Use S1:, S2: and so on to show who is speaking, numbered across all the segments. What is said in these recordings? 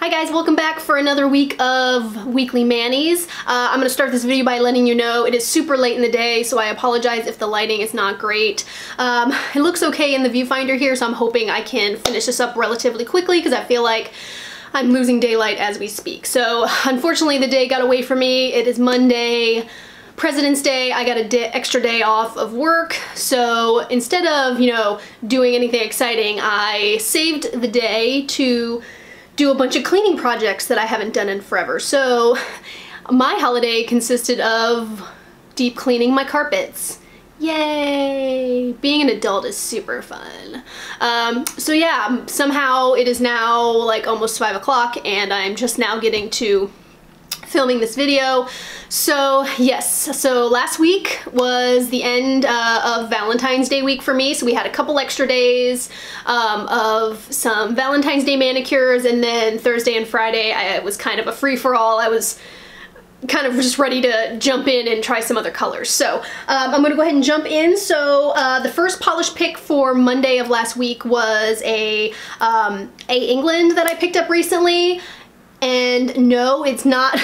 S1: Hi guys, welcome back for another week of weekly manis. I'm going to start this video by letting you know it is super late in the day, so I apologize if the lighting is not great. It looks okay in the viewfinder here, so I'm hoping I can finish this up relatively quickly because I feel like I'm losing daylight as we speak. So unfortunately the day got away from me. It is Monday, President's Day. I got an extra day off of work, so instead of, doing anything exciting, I saved the day to do a bunch of cleaning projects that I haven't done in forever. So my holiday consisted of deep cleaning my carpets. Yay! Being an adult is super fun. So yeah, somehow it is now like almost 5 o'clock and I'm just now getting to filming this video. So yes, so last week was the end of Valentine's Day week for me, so we had a couple extra days of some Valentine's Day manicures, and then Thursday and Friday it was kind of a free-for-all. I was kind of just ready to jump in and try some other colors. So I'm gonna go ahead and jump in. So the first polish pick for Monday of last week was a England that I picked up recently. And no, it's not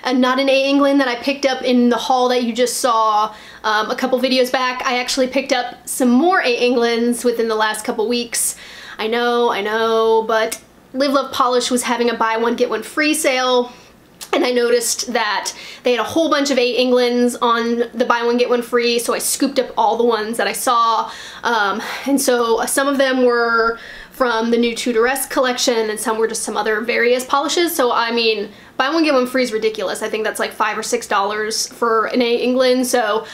S1: not an A England that I picked up in the haul that you just saw a couple videos back. I actually picked up some more A Englands within the last couple weeks. I know, but Live Love Polish was having a buy one get one free sale, and I noticed that they had a whole bunch of A Englands on the buy one get one free, so I scooped up all the ones that I saw. And so some of them were from the new Tutoresque collection, and some were just some other various polishes. So I mean, buy one get one free is ridiculous. I think that's like $5 or $6 for an A England. So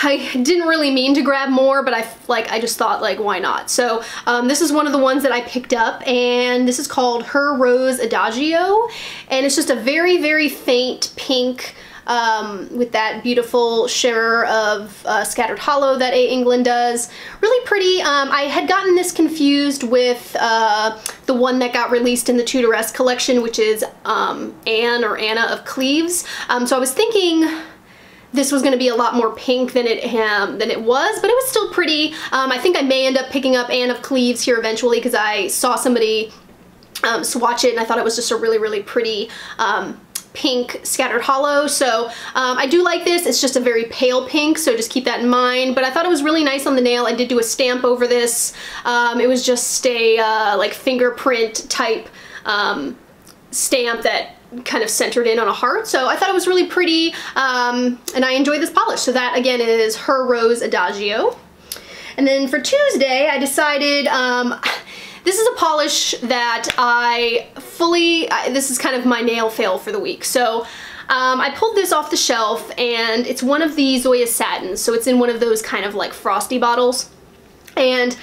S1: I didn't really mean to grab more, but I just thought, like, why not? So this is one of the ones that I picked up, and this is called Her Rose Adagio, and it's just a very, very faint pink with that beautiful shimmer of scattered hollow that A England does. Really pretty. I had gotten this confused with the one that got released in the Tutoresque collection, which is Anne or Anna of Cleves. So I was thinking this was going to be a lot more pink than it was, but it was still pretty. I think I may end up picking up Anne of Cleves here eventually because I saw somebody swatch it and I thought it was just a really, really pretty pink scattered hollow. So I do like this. It's just a very pale pink, so just keep that in mind. But I thought it was really nice on the nail. I did do a stamp over this. It was just a like fingerprint type stamp that kind of centered in on a heart, so I thought it was really pretty, and I enjoyed this polish. So that again is Her Rose Adagio. And then for Tuesday I decided this is a polish that this is kind of my nail fail for the week. So I pulled this off the shelf, and it's one of the Zoya satins, so it's in one of those kind of like frosty bottles, and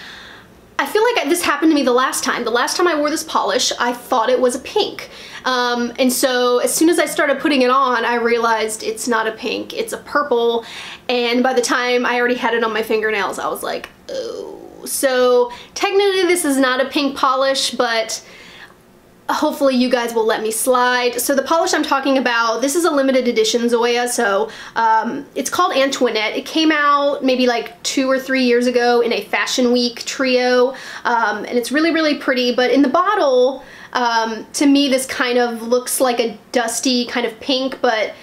S1: I feel like this happened to me the last time. The last time I wore this polish, I thought it was a pink. And so as soon as I started putting it on, I realized it's not a pink, it's a purple. And by the time I already had it on my fingernails, I was like, oh. So technically this is not a pink polish, but hopefully you guys will let me slide. So the polish I'm talking about, this is a limited edition Zoya, so it's called Antoinette. It came out maybe like 2 or 3 years ago in a Fashion Week trio, and it's really, really pretty. But in the bottle, to me this kind of looks like a dusty kind of pink, but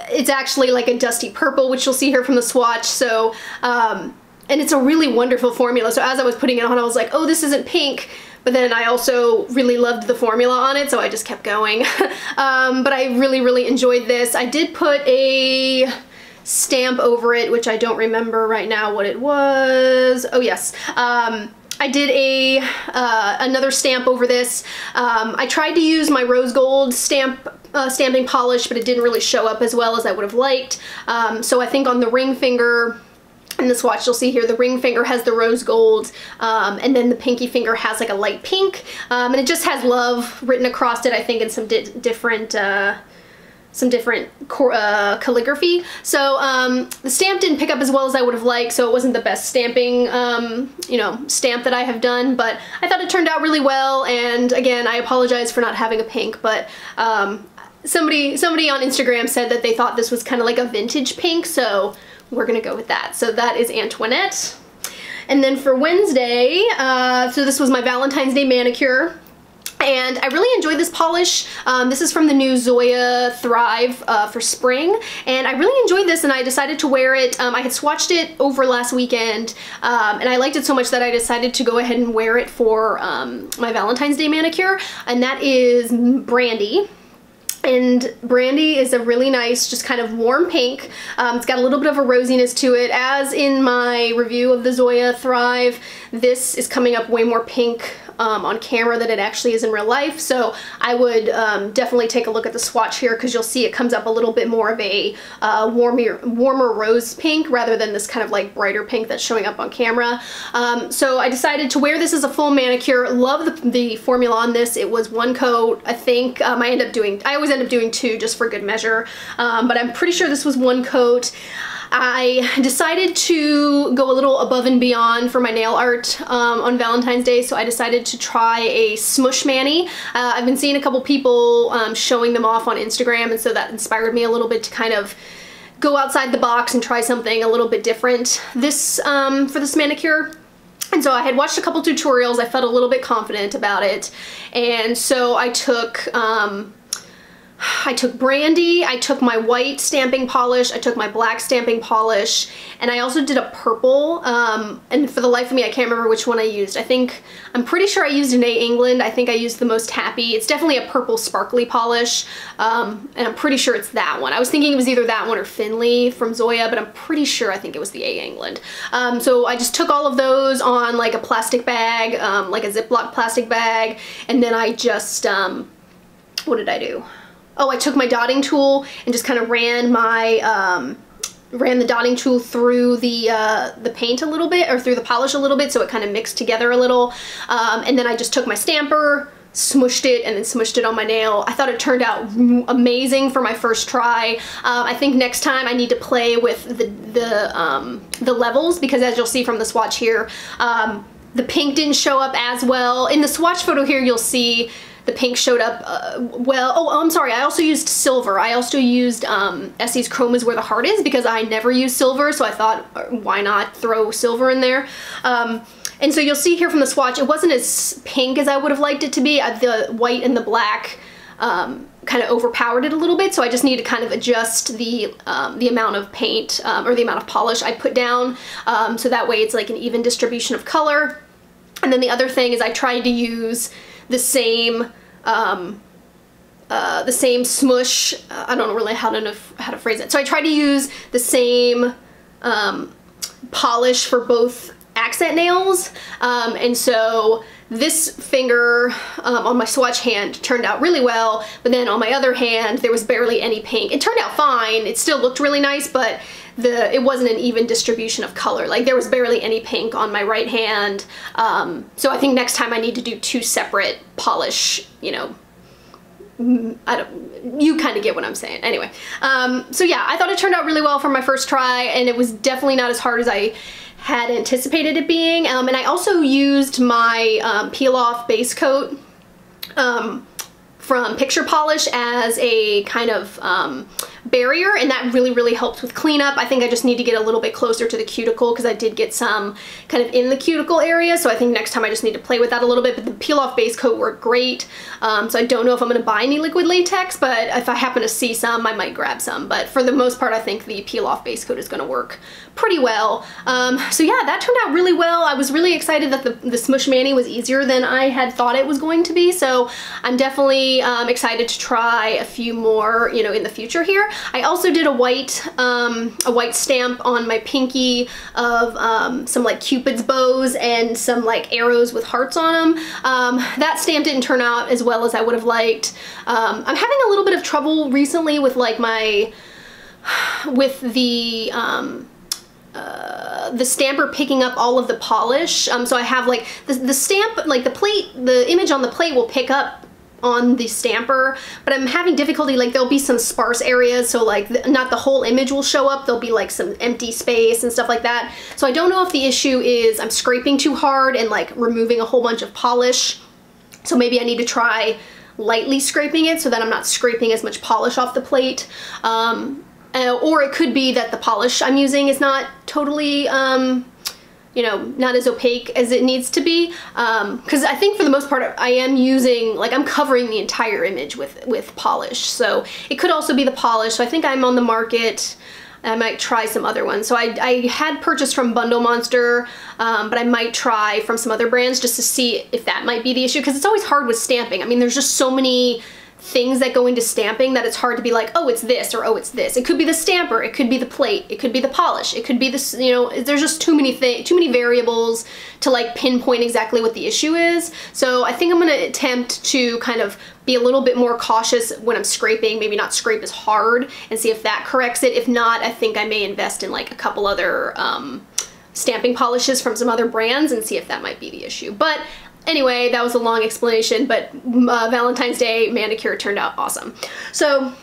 S1: it's actually like a dusty purple, which you'll see here from the swatch. So and it's a really wonderful formula. So as I was putting it on, I was like, oh, this isn't pink. But then I also really loved the formula on it, so I just kept going. But I really, really enjoyed this. I did put a stamp over it, which I don't remember right now what it was. Oh yes. I did another stamp over this. I tried to use my rose gold stamping polish, but it didn't really show up as well as I would have liked. So I think on the ring finger, in the swatch you'll see here, the ring finger has the rose gold, and then the pinky finger has like a light pink, and it just has love written across it, I think, in some different calligraphy. So the stamp didn't pick up as well as I would have liked, so it wasn't the best stamping stamp that I have done, but I thought it turned out really well. And again, I apologize for not having a pink, but somebody on Instagram said that they thought this was kind of like a vintage pink, so we're gonna go with that. So that is Antoinette. And then for Wednesday, so this was my Valentine's Day manicure. And I really enjoyed this polish. This is from the new Zoya Thrive for spring, and I really enjoyed this, and I decided to wear it. I had swatched it over last weekend, and I liked it so much that I decided to go ahead and wear it for my Valentine's Day manicure, and that is Brandi. And Brandi is a really nice, just kind of warm pink. It's got a little bit of a rosiness to it. As in my review of the Zoya Thrive, this is coming up way more pink on camera than it actually is in real life. So I would definitely take a look at the swatch here, because you'll see it comes up a little bit more of a warmer rose pink rather than this kind of like brighter pink that's showing up on camera. So I decided to wear this as a full manicure. Love the formula on this. It was one coat, I think. I always end up doing two just for good measure, but I'm pretty sure this was one coat. I decided to go a little above and beyond for my nail art on Valentine's Day, so I decided to try a Smoosh mani. I've been seeing a couple people showing them off on Instagram, and so that inspired me a little bit to kind of go outside the box and try something a little bit different for this manicure. And so I had watched a couple tutorials. I felt a little bit confident about it, and so I took Brandi, I took my white stamping polish, I took my black stamping polish, and I also did a purple, and for the life of me I can't remember which one I used. I'm pretty sure I used an A England. I think I used the Most Happy. It's definitely a purple sparkly polish, and I'm pretty sure it's that one. I was thinking it was either that one or Finley from Zoya, but I'm pretty sure I think it was the A England. So I just took all of those on like a plastic bag, like a Ziploc plastic bag, and then I just, what did I do? Oh, I took my dotting tool and just kind of ran the dotting tool through the paint a little bit, or through the polish a little bit, so it kind of mixed together a little. And then I just took my stamper, smushed it, and then smushed it on my nail. I thought it turned out amazing for my first try. I think next time I need to play with the levels, because as you'll see from the swatch here, the pink didn't show up as well. In the swatch photo here, you'll see the pink showed up well. Oh, I'm sorry, I also used silver. I also used Essie's Chrome is Where the Heart Is, because I never use silver, so I thought, why not throw silver in there? And so you'll see here from the swatch, it wasn't as pink as I would have liked it to be. The white and the black kind of overpowered it a little bit, so I just need to kind of adjust the amount of paint or the amount of polish I put down, so that way it's like an even distribution of color. And then the other thing is I tried to use the same smoosh. I don't know really how to phrase it. So I tried to use the same polish for both accent nails, and so this finger on my swatch hand turned out really well, but then on my other hand there was barely any pink. It turned out fine. It still looked really nice, but it wasn't an even distribution of color. Like, there was barely any pink on my right hand. So I think next time I need to do two separate polish, you know, you kind of get what I'm saying. Anyway, so yeah, I thought it turned out really well for my first try, and it was definitely not as hard as I had anticipated it being. And I also used my peel off base coat from Picture Polish as a kind of barrier, and that really helped with cleanup. I think I just need to get a little bit closer to the cuticle, because I did get some kind of in the cuticle area, so I think next time I just need to play with that a little bit. But the peel off base coat worked great, so I don't know if I'm going to buy any liquid latex, but if I happen to see some, I might grab some. But for the most part, I think the peel off base coat is going to work pretty well. So yeah, that turned out really well. I was really excited that the Smoosh mani was easier than I had thought it was going to be, so I'm definitely excited to try a few more, you know, in the future here. I also did a white stamp on my pinky of some like Cupid's bows and some like arrows with hearts on them. That stamp didn't turn out as well as I would have liked. I'm having a little bit of trouble recently with like the stamper picking up all of the polish. So I have like the stamp, like the image on the plate will pick up on the stamper, but I'm having difficulty, like there'll be some sparse areas, so like not the whole image will show up, there'll be like some empty space and stuff like that. So I don't know if the issue is I'm scraping too hard and like removing a whole bunch of polish, so maybe I need to try lightly scraping it so that I'm not scraping as much polish off the plate. Or it could be that the polish I'm using is not totally you know, not as opaque as it needs to be, because I think for the most part I am using, like, I'm covering the entire image with polish, so it could also be the polish. So I think I'm on the market. I might try some other ones. So I had purchased from Bundle Monster, but I might try from some other brands just to see if that might be the issue, because it's always hard with stamping. I mean, there's just so many things that go into stamping that it's hard to be like, oh, it's this, or oh, it's this. It could be the stamper, it could be the plate, it could be the polish, it could be this, you know, there's just too many variables to like pinpoint exactly what the issue is. So I think I'm gonna attempt to kind of be a little bit more cautious when I'm scraping, maybe not scrape as hard, and see if that corrects it. If not, I think I may invest in like a couple other stamping polishes from some other brands and see if that might be the issue. But anyway, that was a long explanation, but Valentine's Day manicure turned out awesome. So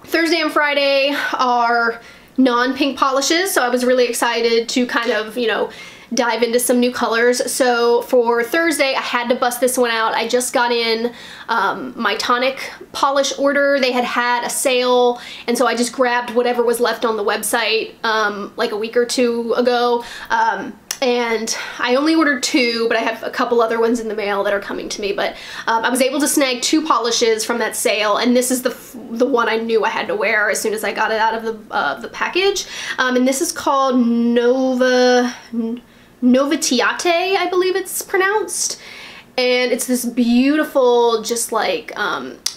S1: Thursday and Friday are non-pink polishes, so I was really excited to kind of, you know, dive into some new colors. So for Thursday, I had to bust this one out. I just got in my Tonic polish order. They had a sale, and so I just grabbed whatever was left on the website like a week or two ago. And I only ordered 2, but I have a couple other ones in the mail that are coming to me. But I was able to snag 2 polishes from that sale, and this is the one I knew I had to wear as soon as I got it out of the package. And this is called Novitiate, I believe it's pronounced. And it's this beautiful, just like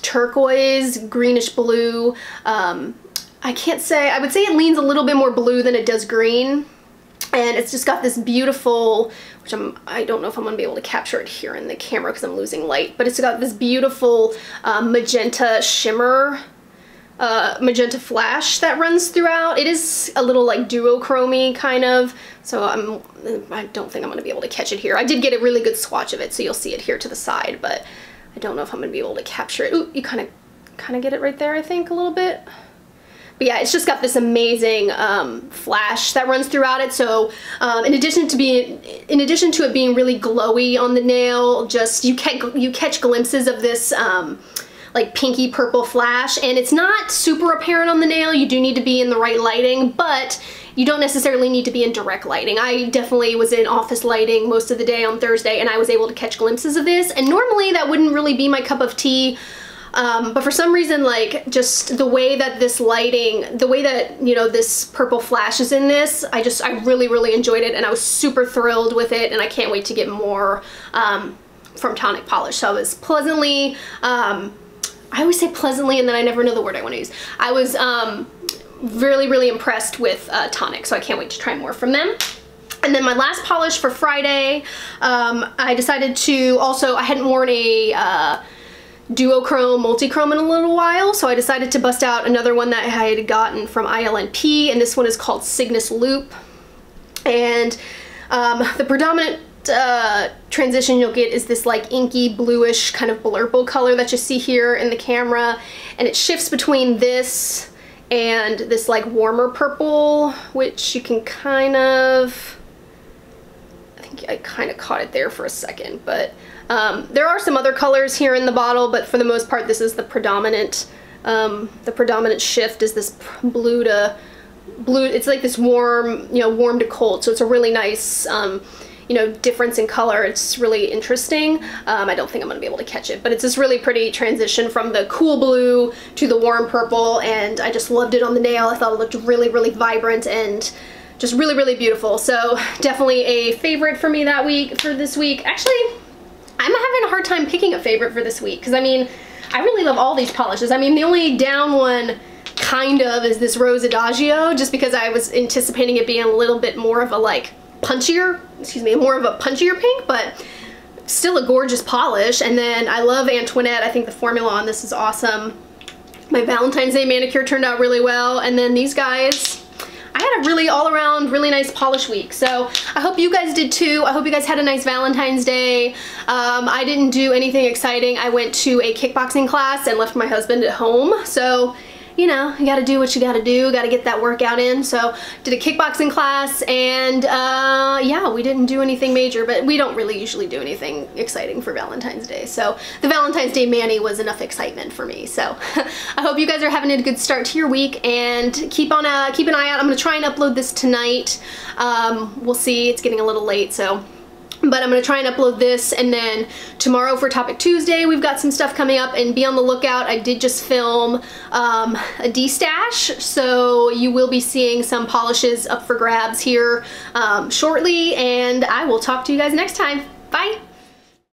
S1: turquoise, greenish blue. I can't say, I would say it leans a little bit more blue than it does green. And it's just got this beautiful, which I don't know if I'm gonna be able to capture it here in the camera because I'm losing light, but it's got this beautiful magenta shimmer, magenta flash that runs throughout. It is a little like duochrome-y kind of, so I don't think I'm gonna be able to catch it here. I did get a really good swatch of it, so you'll see it here to the side, but I don't know if I'm gonna be able to capture it. Ooh, you kind of get it right there, I think, a little bit. But yeah, it's just got this amazing flash that runs throughout it. So in addition to it being really glowy on the nail, just you catch glimpses of this like pinky purple flash, and it's not super apparent on the nail. You do need to be in the right lighting, but you don't necessarily need to be in direct lighting. I definitely was in office lighting most of the day on Thursday, and I was able to catch glimpses of this. And normally that wouldn't really be my cup of tea. But for some reason, like, just the way that this lighting, the way that, you know, this purple flash is in this, I really, really enjoyed it, and I was super thrilled with it, and I can't wait to get more from Tonic Polish. So I was pleasantly, I always say pleasantly and then I never know the word I want to use. I was really, really impressed with Tonic, so I can't wait to try more from them. And then my last polish for Friday, I decided to also, I hadn't worn a duochrome, multichrome in a little while, so I decided to bust out another one that I had gotten from ILNP, and this one is called Cygnus Loop. And the predominant transition you'll get is this like inky bluish kind of blurple color that you see here in the camera, and it shifts between this and this like warmer purple, which you can kind of, I think I kind of caught it there for a second, but there are some other colors here in the bottle, but for the most part this is the predominant shift is this blue to blue. It's like this warm, you know, warm to cold, so it's a really nice you know, difference in color. It's really interesting. I don't think I'm gonna be able to catch it, but it's this really pretty transition from the cool blue to the warm purple, and I just loved it on the nail. I thought it looked really, really vibrant and just really, really beautiful. So definitely a favorite for me this week. Actually, I'm having a hard time picking a favorite for this week, because I mean, I really love all these polishes. I mean, the only down one kind of is this Rose Adagio, just because I was anticipating it being a little bit more of a like punchier, more of a punchier pink, but still a gorgeous polish. And then I love Antoinette. I think the formula on this is awesome. My Valentine's Day manicure turned out really well. And then these guys, I had a really all around really nice polish week. So I hope you guys did too. I hope you guys had a nice Valentine's Day. I didn't do anything exciting. I went to a kickboxing class and left my husband at home. So you know, you gotta do what you gotta do, gotta get that workout in. So did a kickboxing class, and yeah, we didn't do anything major, but we don't really usually do anything exciting for Valentine's Day. So the Valentine's Day mani was enough excitement for me. So I hope you guys are having a good start to your week, and keep an eye out. I'm gonna try and upload this tonight. We'll see, it's getting a little late, so. But I'm going to try and upload this, and then tomorrow for Topic Tuesday we've got some stuff coming up, and be on the lookout. I did just film a D-stash, so you will be seeing some polishes up for grabs here shortly, and I will talk to you guys next time. Bye!